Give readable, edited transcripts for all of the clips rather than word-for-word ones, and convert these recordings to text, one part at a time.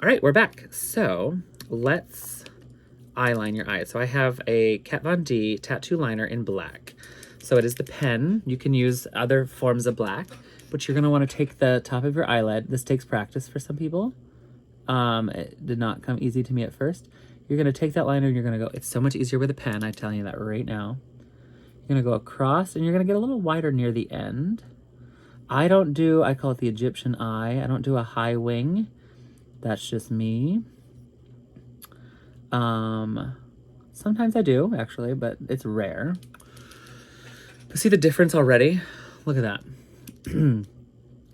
All right, we're back. So let's eyeline your eyes. So I have a Kat Von D tattoo liner in black. So it is the pen. You can use other forms of black, but you're gonna wanna take the top of your eyelid. This takes practice for some people. It did not come easy to me at first. You're gonna take that liner and you're gonna go, it's so much easier with a pen, I'm telling you that right now. You're gonna go across and you're gonna get a little wider near the end. I call it the Egyptian eye. I don't do a high wing. That's just me. Sometimes I do, actually, but it's rare. But see the difference already? Look at that.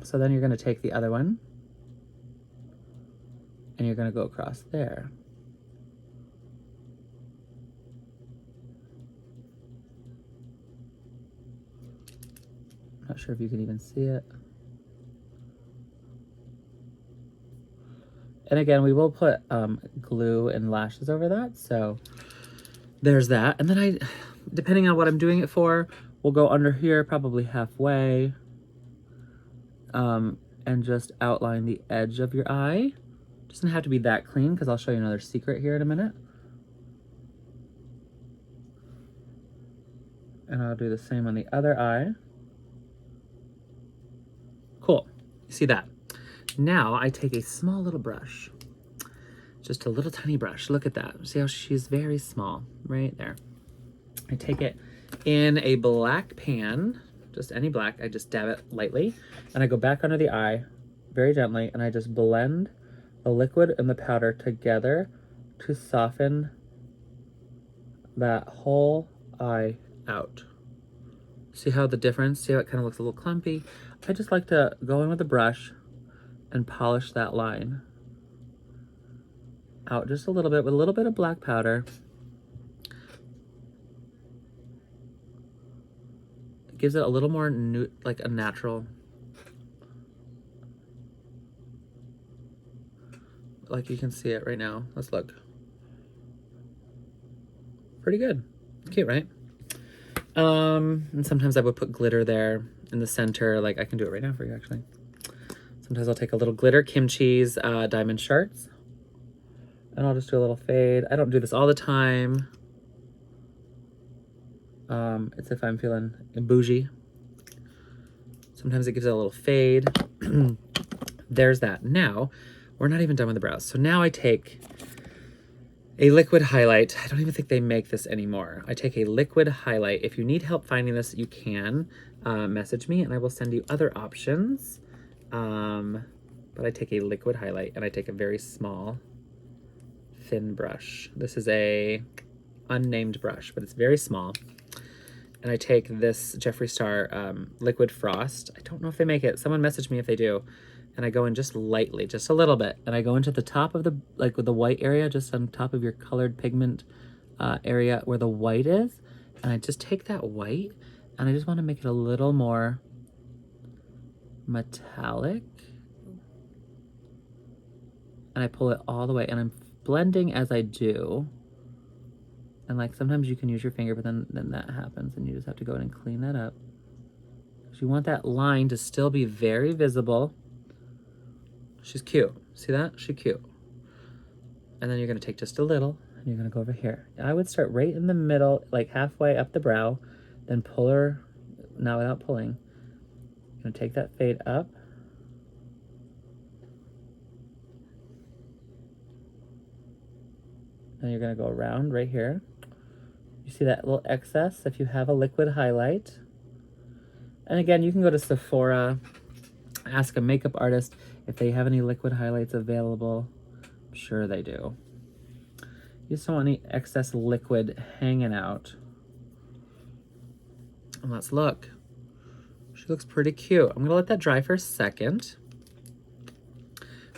So then you're going to take the other one, and you're going to go across there. Not sure if you can even see it. And again, we will put glue and lashes over that, so there's that. And then depending on what I'm doing it for, we'll go under here, probably halfway, and just outline the edge of your eye. Doesn't have to be that clean, because I'll show you another secret here in a minute. And I'll do the same on the other eye. Cool, you see that? Now I take a small little brush, just a little tiny brush. Look at that. See how she's very small, right there. I take it in a black pan, just any black. I just dab it lightly, and I go back under the eye very gently, and I just blend the liquid and the powder together to soften that whole eye out. See how the difference? See how it kind of looks a little clumpy? I just like to go in with a brush and polish that line out just a little bit with a little bit of black powder. It gives it a little more like a natural, like you can see it right now. Let's look. Pretty good. Cute, right? And sometimes I would put glitter there in the center. Like I can do it right now for you, actually. Sometimes I'll take a little glitter, kimchi's diamond shards, and I'll just do a little fade. I don't do this all the time. It's if I'm feeling bougie. Sometimes it gives it a little fade. There's that. Now, we're not even done with the brows. So now I take a liquid highlight. I don't even think they make this anymore. I take a liquid highlight. If you need help finding this, you can message me and I will send you other options. But I take a liquid highlight and I take a very small, thin brush. This is a unnamed brush, but it's very small. And I take this Jeffree Star liquid frost. I don't know if they make it. Someone messaged me if they do. And I go in just lightly, just a little bit. And I go into the top of the, like with the white area, just on top of your colored pigment area where the white is. And I just take that white and I just want to make it a little more metallic. And I pull it all the way and I'm blending as I do. And like sometimes you can use your finger, but then that happens and you just have to go in and clean that up. So you want that line to still be very visible. She's cute. See that? She's cute. And then you're going to take just a little and you're going to go over here. I would start right in the middle, like halfway up the brow, then pull her, not without pulling. I'm going to take that fade up. And you're going to go around right here. You see that little excess if you have a liquid highlight. And again, you can go to Sephora, ask a makeup artist if they have any liquid highlights available. I'm sure they do. You just don't want any excess liquid hanging out. And let's look. She looks pretty cute. I'm gonna let that dry for a second.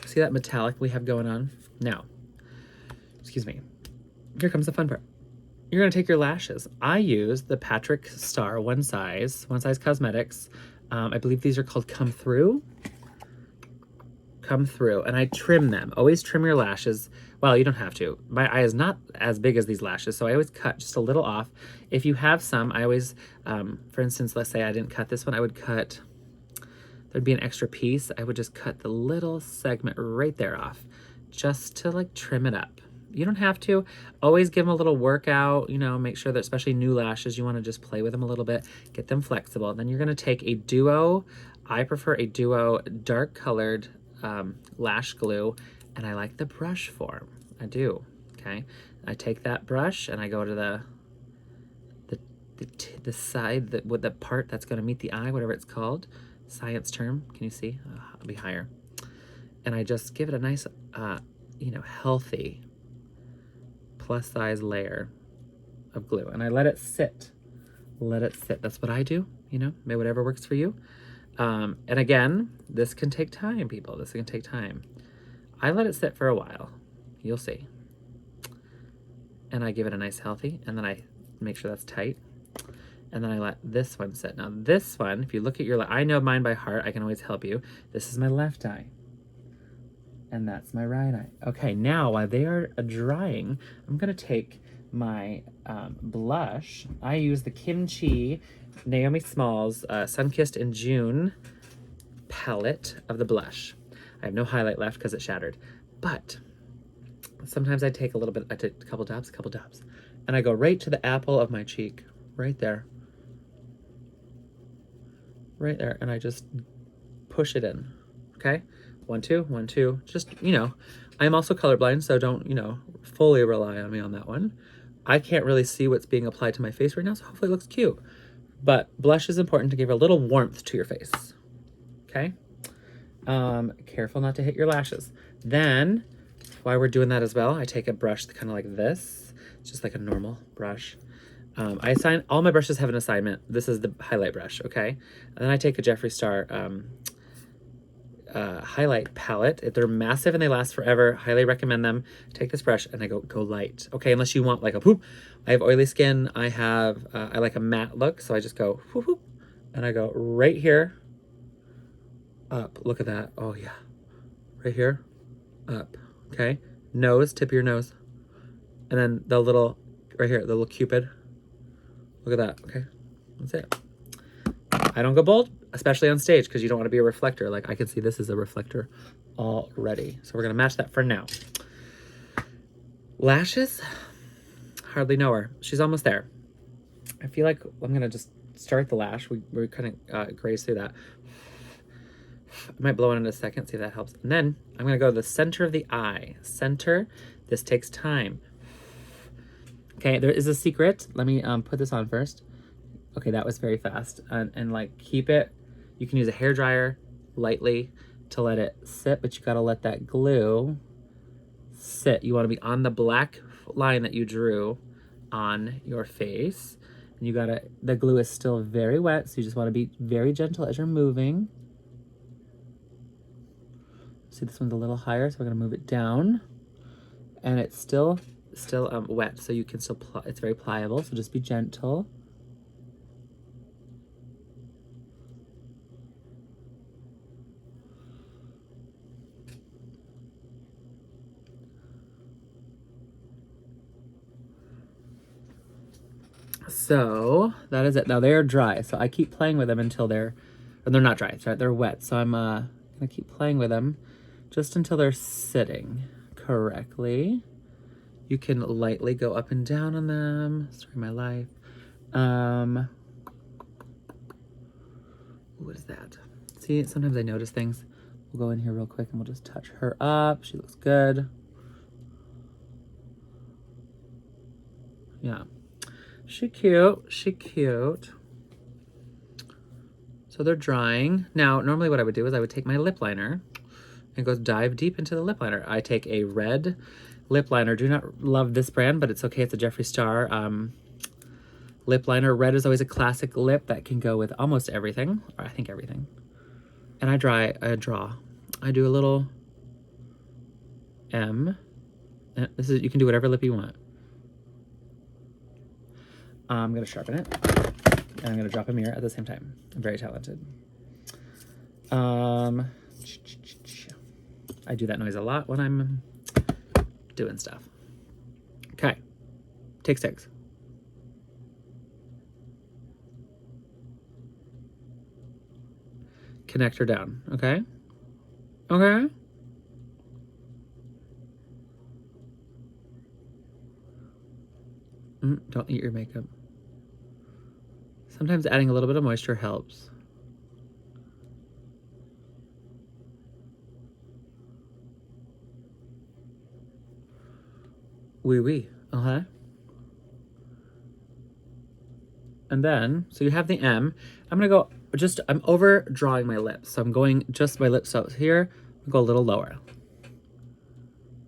See that metallic we have going on? Now, excuse me. Here comes the fun part. You're gonna take your lashes. I use the Patrick Star One Size Cosmetics. I believe these are called Come Through. Come Through, and I trim them. Always trim your lashes. Well, you don't have to. My eye is not as big as these lashes, so I always cut just a little off. If you have some, I always, for instance, let's say I didn't cut this one, I would cut, there'd be an extra piece. I would just cut the little segment right there off. just to like trim it up. You don't have to. Always give them a little workout, you know, make sure that especially new lashes, you want to just play with them a little bit, get them flexible. Then you're going to take a duo. I prefer a duo dark colored lash glue, and I like the brush form. I do. Okay. I take that brush and I go to the side, with the part that's going to meet the eye, whatever it's called, science term. Can you see? I'll be higher. And I just give it a nice, you know, healthy plus size layer of glue, and I let it sit. Let it sit. That's what I do, you know, whatever works for you. And again, this can take time, people. This can take time. I let it sit for a while. You'll see. And I give it a nice healthy, and then I make sure that's tight. And then I let this one sit. Now this one, if you look at your, I know mine by heart. I can always help you. This is my left eye. And that's my right eye. Okay, now while they are drying, I'm gonna take my blush. I use the Kimchi Naomi Smalls Sunkissed in June palette of the blush. I have no highlight left because it shattered. But sometimes I take a little bit, I take a couple dabs, and I go right to the apple of my cheek, right there. Right there, and I just push it in, okay? 1, 2, 1, 2, just, you know, I'm also colorblind, so don't, you know, fully rely on me on that one. I can't really see what's being applied to my face right now, so hopefully it looks cute. But blush is important to give a little warmth to your face, okay? Careful not to hit your lashes. Then, while we're doing that as well, I take a brush kind of like this. It's just like a normal brush. I assign, all my brushes have an assignment. This is the highlight brush, okay? And then I take a Jeffree Star highlight palette. They're massive and they last forever. Highly recommend them. Take this brush and I go light. Okay, unless you want like a whoop. I have oily skin. I have, I like a matte look, so I just go whoop, whoop, and I go right here, up. Look at that. Oh yeah. Right here, up. Okay, nose, tip of your nose. And then the little, right here, the little cupid. Look at that, okay? That's it. I don't go bold, especially on stage, because you don't want to be a reflector. Like I can see this is a reflector already. So we're gonna match that for now. Lashes, hardly know her. She's almost there. I feel like I'm gonna just start the lash. We kind of graze through that. I might blow it in a second, see if that helps. And then I'm gonna go to the center of the eye. Center, this takes time. Okay, there is a secret. Let me put this on first. Okay, that was very fast. And like keep it, you can use a hairdryer lightly to let it sit, but you gotta let that glue sit. You wanna be on the black line that you drew on your face. And you gotta, the glue is still very wet, so you just wanna be very gentle as you're moving. See, this one's a little higher, so we're gonna move it down. And it's still wet, so you can still, it's very pliable, so just be gentle. So that is it. Now they are dry, so I keep playing with them until they're not dry, sorry, they're wet. So I'm gonna keep playing with them just until they're sitting correctly. You can lightly go up and down on them. Story of my life. What is that? See, sometimes I notice things. We'll go in here real quick and we'll just touch her up. She looks good. Yeah. She cute. She cute. So they're drying. Now, normally what I would do is I would take my lip liner and go dive deep into the lip liner. I take a red lip liner. Do not love this brand, but it's okay. It's a Jeffree Star lip liner. Red is always a classic lip that can go with almost everything, or I think everything. And I draw. I do a little M. And this is, you can do whatever lip you want. I'm gonna sharpen it, and I'm gonna drop a mirror at the same time. I'm very talented. I do that noise a lot when I'm doing stuff. Okay, take 6. Connect her down, okay? Okay. Don't eat your makeup. Sometimes adding a little bit of moisture helps. Oui. Uh-huh. And then, so you have the M. I'm gonna go I'm over drawing my lips. So I'm going just my lips out here. I'll go a little lower.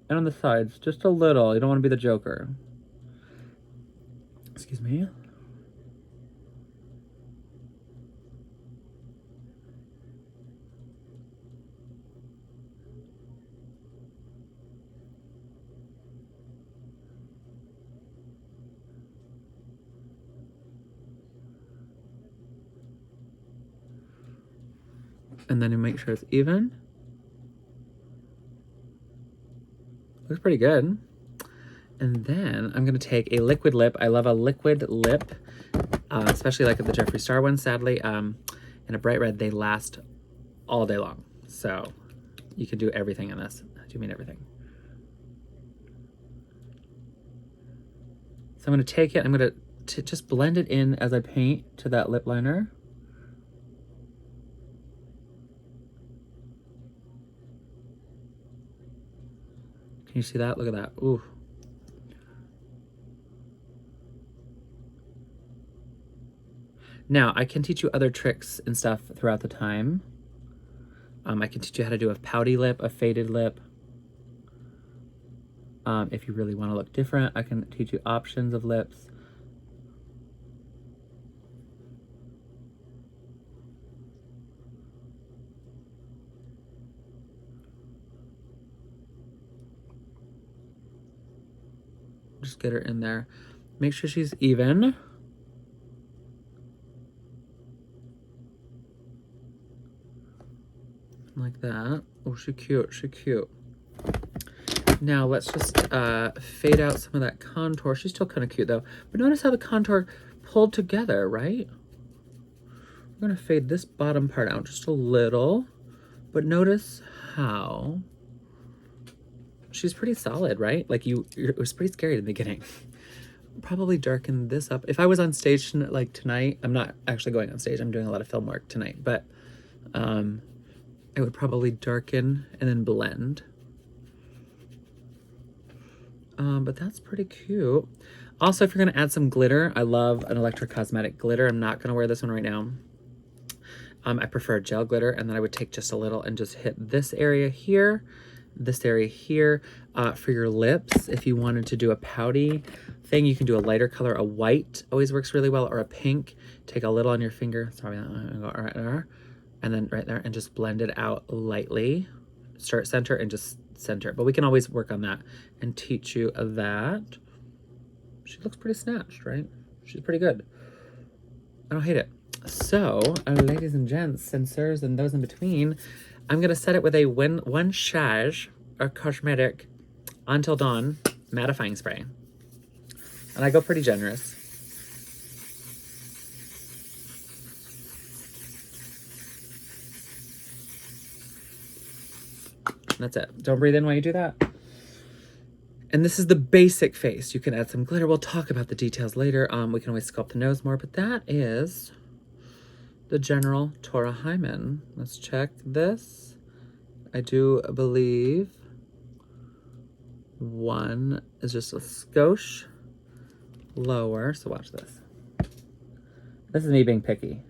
And on the sides, just a little. You don't want to be the Joker. Excuse me. And then you make sure it's even. Looks pretty good. And then I'm gonna take a liquid lip. I love a liquid lip, especially like the Jeffree Star one, sadly. In a bright red, they last all day long. So you can do everything in this. I do mean everything. So I'm gonna take it, I'm gonna just blend it in as I paint to that lip liner. Can you see that? Look at that. Ooh. Now, I can teach you other tricks and stuff throughout the time. I can teach you how to do a pouty lip, a faded lip. If you really want to look different, I can teach you options of lips. Just get her in there. Make sure she's even. Like that. Oh, she's cute. She's cute. Now let's just fade out some of that contour. She's still kind of cute though. But notice how the contour pulled together, right? I'm gonna fade this bottom part out just a little. But notice how she's pretty solid, right? Like it was pretty scary in the beginning. Probably darken this up. If I was on stage like tonight, I'm not actually going on stage. I'm doing a lot of film work tonight, but I would probably darken and then blend. But that's pretty cute. Also, if you're gonna add some glitter, I love an Electric Cosmetic glitter. I'm not gonna wear this one right now. I prefer gel glitter, and then I would take just a little and just hit this area here, this area here. For your lips, if you wanted to do a pouty thing, you can do a lighter color. A white always works really well, or a pink. Take a little on your finger. Sorry, I'm gonna go right there, and then right there, and just blend it out lightly. Start center and just center. But we can always work on that and teach you that. She looks pretty snatched, right? She's pretty good. I don't hate it. So, ladies and gents, censors and those in between, I'm gonna set it with a one shage or cosmetic Until Dawn mattifying spray, and I go pretty generous. That's it. Don't breathe in while you do that. And this is the basic face. You can add some glitter. We'll talk about the details later. We can always sculpt the nose more, but that is the general Tora hymen. Let's check this. I do believe one is just a skosh lower. So watch this. This is me being picky.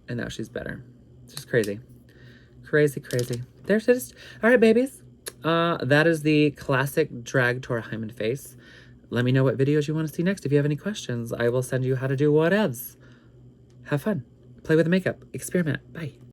And now she's better. It's just crazy. Crazy. There's just, all right, babies. That is the classic drag Tora hymen face. Let me know what videos you want to see next. If you have any questions, I will send you how to do what else. Have fun. Play with the makeup. Experiment. Bye.